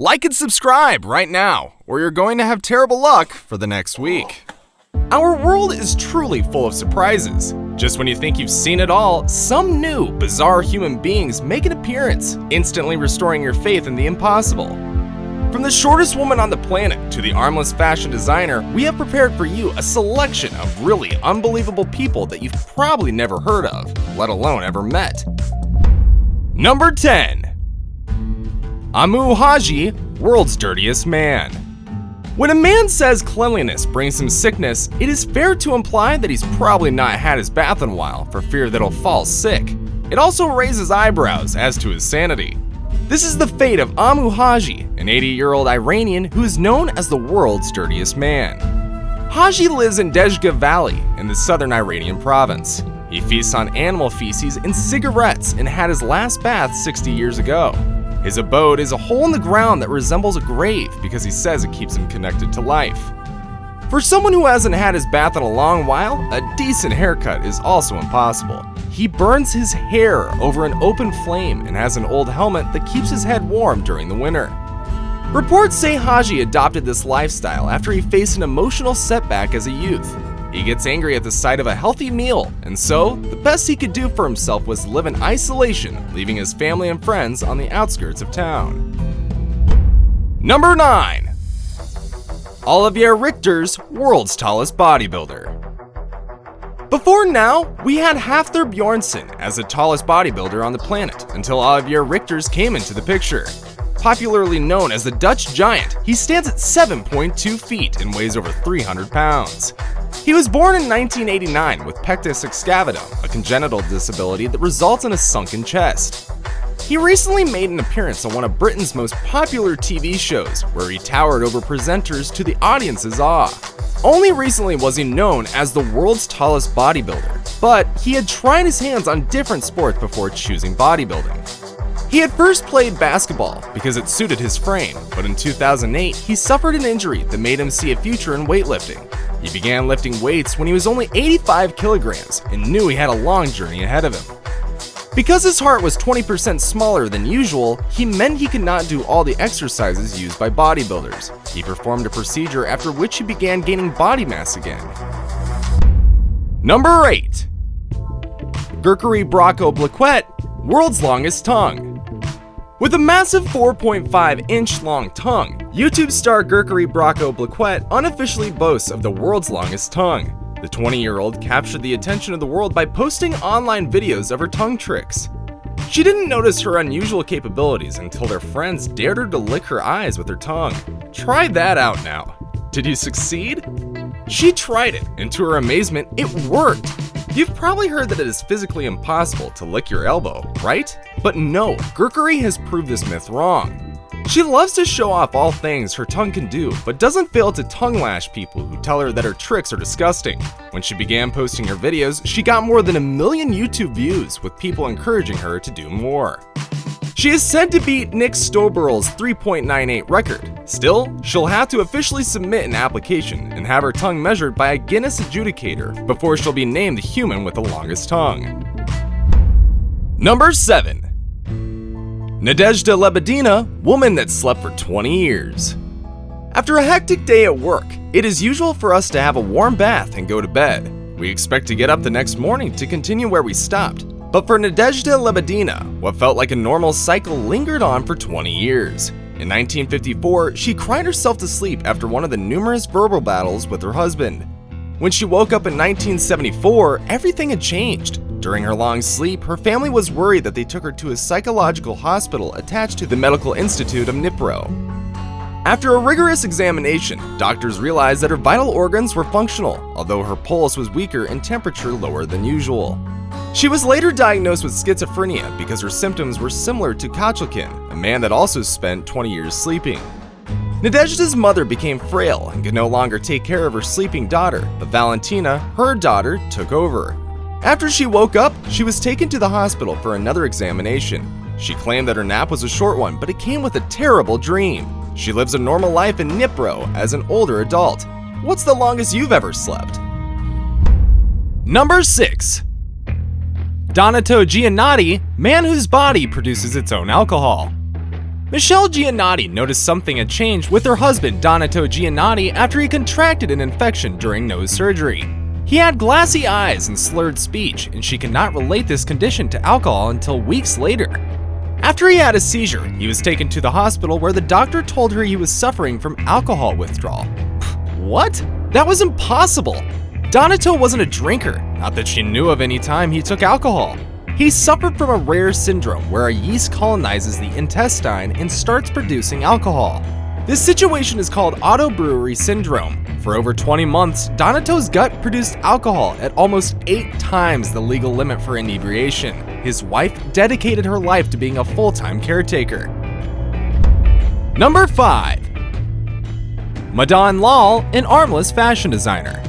Like and subscribe right now, or you're going to have terrible luck for the next week. Our world is truly full of surprises. Just when you think you've seen it all, some new, bizarre human beings make an appearance, instantly restoring your faith in the impossible. From the shortest woman on the planet to the armless fashion designer, we have prepared for you a selection of really unbelievable people that you've probably never heard of, let alone ever met. Number 10. Amou Haji, world's dirtiest man. When a man says cleanliness brings him sickness, it is fair to imply that he's probably not had his bath in a while for fear that he'll fall sick. It also raises eyebrows as to his sanity. This is the fate of Amou Haji, an 80-year-old Iranian who is known as the world's dirtiest man. Haji lives in Dejga Valley in the southern Iranian province. He feasts on animal feces and cigarettes and had his last bath 60 years ago. His abode is a hole in the ground that resembles a grave because he says it keeps him connected to life. For someone who hasn't had his bath in a long while, a decent haircut is also impossible. He burns his hair over an open flame and has an old helmet that keeps his head warm during the winter. Reports say Haji adopted this lifestyle after he faced an emotional setback as a youth. He gets angry at the sight of a healthy meal, and so the best he could do for himself was live in isolation, leaving his family and friends on the outskirts of town. Number 9. Olivier Richter's world's tallest bodybuilder. Before now, we had Hafthor Bjornsson as the tallest bodybuilder on the planet until Olivier Richters came into the picture. Popularly known as the Dutch Giant, he stands at 7.2 feet and weighs over 300 pounds. He was born in 1989 with pectus excavatum, a congenital disability that results in a sunken chest. He recently made an appearance on one of Britain's most popular TV shows, where he towered over presenters to the audience's awe. Only recently was he known as the world's tallest bodybuilder, but he had tried his hands on different sports before choosing bodybuilding. He had first played basketball because it suited his frame, but in 2008 he suffered an injury that made him see a future in weightlifting. He began lifting weights when he was only 85 kilograms and knew he had a long journey ahead of him. Because his heart was 20% smaller than usual, he meant he could not do all the exercises used by bodybuilders. He performed a procedure after which he began gaining body mass again. Number 8. Gurkari Bracco Blaquet, world's longest tongue. With a massive 4.5-inch long tongue, YouTube star Gurkari Bracco Blaquet unofficially boasts of the world's longest tongue. The 20-year-old captured the attention of the world by posting online videos of her tongue tricks. She didn't notice her unusual capabilities until their friends dared her to lick her eyes with her tongue. Try that out now. Did you succeed? She tried it, and to her amazement, it worked. You've probably heard that it is physically impossible to lick your elbow, right? But no, Gurkari has proved this myth wrong. She loves to show off all things her tongue can do, but doesn't fail to tongue lash people who tell her that her tricks are disgusting. When she began posting her videos, she got more than 1 million YouTube views, with people encouraging her to do more. She is said to beat Nick Stoberl's 3.98 record. Still, she'll have to officially submit an application and have her tongue measured by a Guinness adjudicator before she'll be named the human with the longest tongue. Number 7. Nadezhda Lebedina, woman that slept for 20 years. After a hectic day at work, it is usual for us to have a warm bath and go to bed. We expect to get up the next morning to continue where we stopped. But for Nadezhda Lebedina, what felt like a normal cycle lingered on for 20 years. In 1954, she cried herself to sleep after one of the numerous verbal battles with her husband. When she woke up in 1974, everything had changed. During her long sleep, her family was worried that they took her to a psychological hospital attached to the Medical Institute of Dnipro. After a rigorous examination, doctors realized that her vital organs were functional, although her pulse was weaker and temperature lower than usual. She was later diagnosed with schizophrenia because her symptoms were similar to Kachalkin, a man that also spent 20 years sleeping. Nadezhda's mother became frail and could no longer take care of her sleeping daughter, but Valentina, her daughter, took over. After she woke up, she was taken to the hospital for another examination. She claimed that her nap was a short one, but it came with a terrible dream. She lives a normal life in Dnipro as an older adult. What's the longest you've ever slept? Number 6. Donato Giannotti, man whose body produces its own alcohol. Michelle Giannotti noticed something had changed with her husband Donato Giannotti after he contracted an infection during nose surgery. He had glassy eyes and slurred speech, and she could not relate this condition to alcohol until weeks later. After he had a seizure, he was taken to the hospital where the doctor told her he was suffering from alcohol withdrawal. What? That was impossible! Donato wasn't a drinker, not that she knew of any time he took alcohol. He suffered from a rare syndrome where a yeast colonizes the intestine and starts producing alcohol. This situation is called autobrewery syndrome. For over 20 months, Donato's gut produced alcohol at almost 8 times the legal limit for inebriation. His wife dedicated her life to being a full-time caretaker. Number 5. Madan Lal, an armless fashion designer.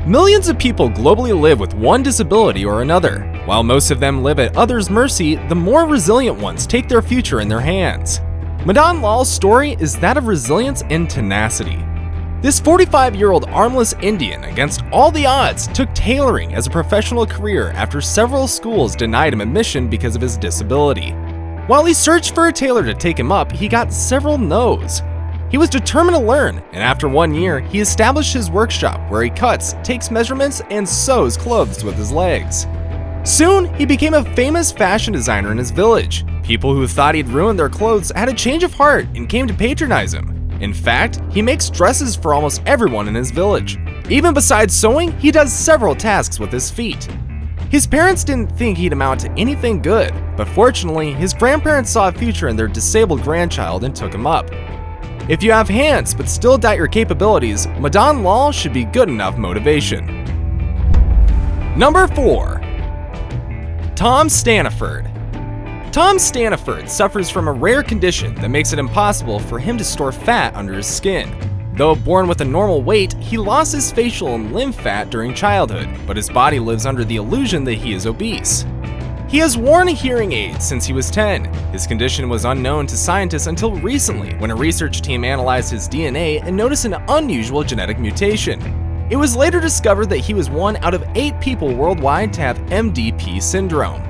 Millions of people globally live with one disability or another. While most of them live at others' mercy, the more resilient ones take their future in their hands. Madan Lal's story is that of resilience and tenacity. This 45-year-old armless Indian, against all the odds, took tailoring as a professional career after several schools denied him admission because of his disability. While he searched for a tailor to take him up, he got several no's. He was determined to learn, and after 1 year, he established his workshop where he cuts, takes measurements, and sews clothes with his legs. Soon, he became a famous fashion designer in his village. People who thought he'd ruined their clothes had a change of heart and came to patronize him. In fact, he makes dresses for almost everyone in his village. Even besides sewing, he does several tasks with his feet. His parents didn't think he'd amount to anything good, but fortunately, his grandparents saw a future in their disabled grandchild and took him up. If you have hands but still doubt your capabilities, Madan Lal should be good enough motivation. Number 4. Tom Staniford. Tom Staniford suffers from a rare condition that makes it impossible for him to store fat under his skin. Though born with a normal weight, he lost his facial and limb fat during childhood, but his body lives under the illusion that he is obese. He has worn a hearing aid since he was 10. His condition was unknown to scientists until recently when a research team analyzed his DNA and noticed an unusual genetic mutation. It was later discovered that he was 1 out of 8 people worldwide to have MDP syndrome.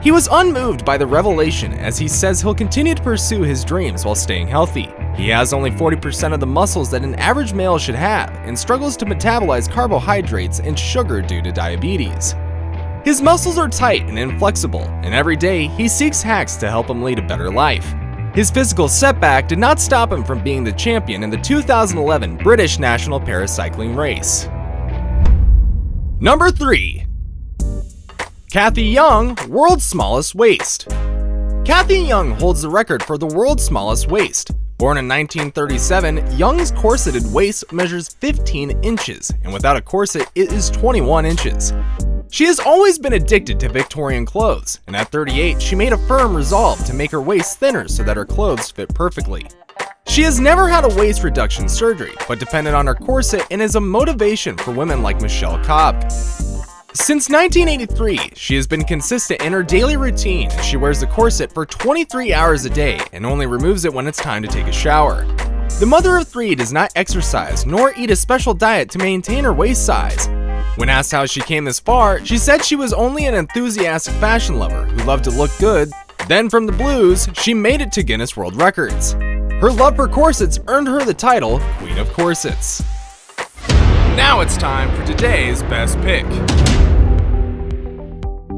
He was unmoved by the revelation as he says he'll continue to pursue his dreams while staying healthy. He has only 40% of the muscles that an average male should have and struggles to metabolize carbohydrates and sugar due to diabetes. His muscles are tight and inflexible, and every day he seeks hacks to help him lead a better life. His physical setback did not stop him from being the champion in the 2011 British National Paracycling race. Number 3. Kathy Young, world's smallest waist. Kathy Young holds the record for the world's smallest waist. Born in 1937, Young's corseted waist measures 15 inches, and without a corset, it is 21 inches. She has always been addicted to Victorian clothes, and at 38, she made a firm resolve to make her waist thinner so that her clothes fit perfectly. She has never had a waist reduction surgery, but depended on her corset and is a motivation for women like Michelle Cobb. Since 1983, she has been consistent in her daily routine. She wears the corset for 23 hours a day and only removes it when it's time to take a shower. The mother of 3 does not exercise nor eat a special diet to maintain her waist size. When asked how she came this far, she said she was only an enthusiastic fashion lover who loved to look good. Then from the blues, she made it to Guinness World Records. Her love for corsets earned her the title Queen of Corsets. Now it's time for today's best pick.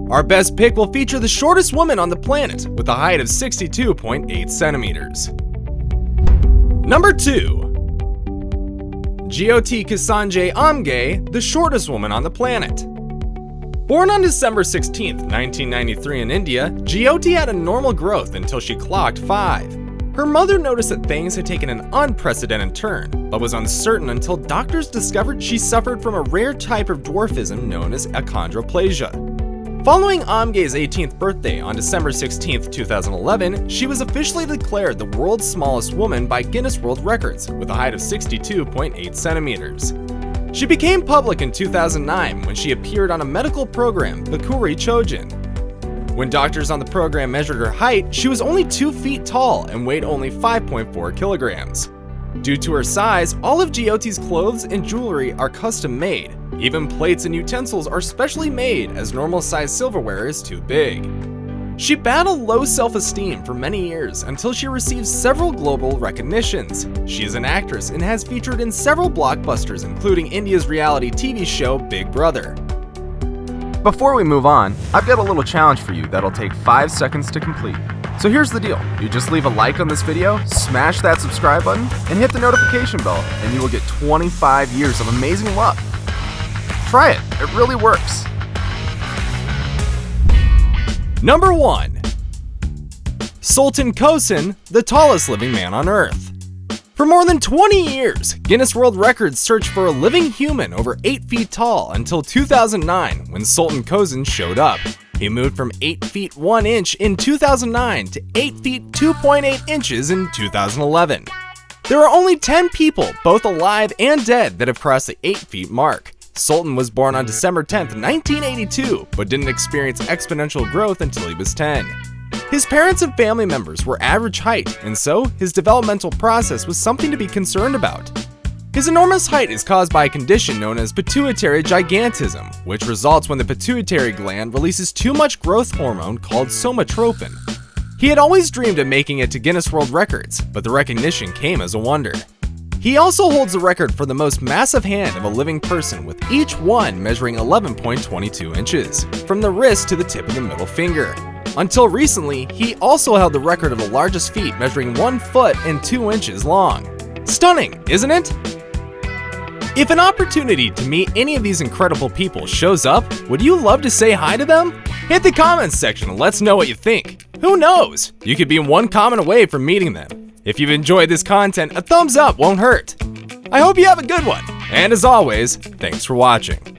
Our best pick will feature the shortest woman on the planet with a height of 62.8 centimeters. Number 2. Jyoti Kisanje Amge, the shortest woman on the planet. Born on December 16, 1993 in India, Jyoti had a normal growth until she clocked 5. Her mother noticed that things had taken an unprecedented turn, but was uncertain until doctors discovered she suffered from a rare type of dwarfism known as achondroplasia. Following Amge's 18th birthday on December 16, 2011, she was officially declared the world's smallest woman by Guinness World Records with a height of 62.8 centimeters. She became public in 2009 when she appeared on a medical program, Bakuri Chojin. When doctors on the program measured her height, she was only 2 feet tall and weighed only 5.4 kilograms. Due to her size, all of Jyoti's clothes and jewelry are custom made. Even plates and utensils are specially made as normal size silverware is too big. She battled low self-esteem for many years until she received several global recognitions. She is an actress and has featured in several blockbusters, including India's reality TV show Big Brother. Before we move on, I've got a little challenge for you that'll take 5 seconds to complete. So here's the deal. You just leave a like on this video, smash that subscribe button, and hit the notification bell, and you will get 25 years of amazing luck. Try it, it really works. Number 1. Sultan Kosin, the tallest living man on Earth. For more than 20 years, Guinness World Records searched for a living human over 8 feet tall until 2009 when Sultan Kosin showed up. He moved from 8 feet 1 inch in 2009 to 8 feet 2.8 inches in 2011. There are only 10 people, both alive and dead, that have crossed the 8 feet mark. Sultan was born on December 10th, 1982, but didn't experience exponential growth until he was 10. His parents and family members were average height, and so his developmental process was something to be concerned about. His enormous height is caused by a condition known as pituitary gigantism, which results when the pituitary gland releases too much growth hormone called somatropin. He had always dreamed of making it to Guinness World Records, but the recognition came as a wonder. He also holds the record for the most massive hand of a living person, with each one measuring 11.22 inches, from the wrist to the tip of the middle finger. Until recently, he also held the record of the largest feet, measuring 1 foot and 2 inches long. Stunning, isn't it? If an opportunity to meet any of these incredible people shows up, would you love to say hi to them? Hit the comments section and let us know what you think. Who knows? You could be one comment away from meeting them. If you've enjoyed this content, a thumbs up won't hurt. I hope you have a good one, and as always, thanks for watching.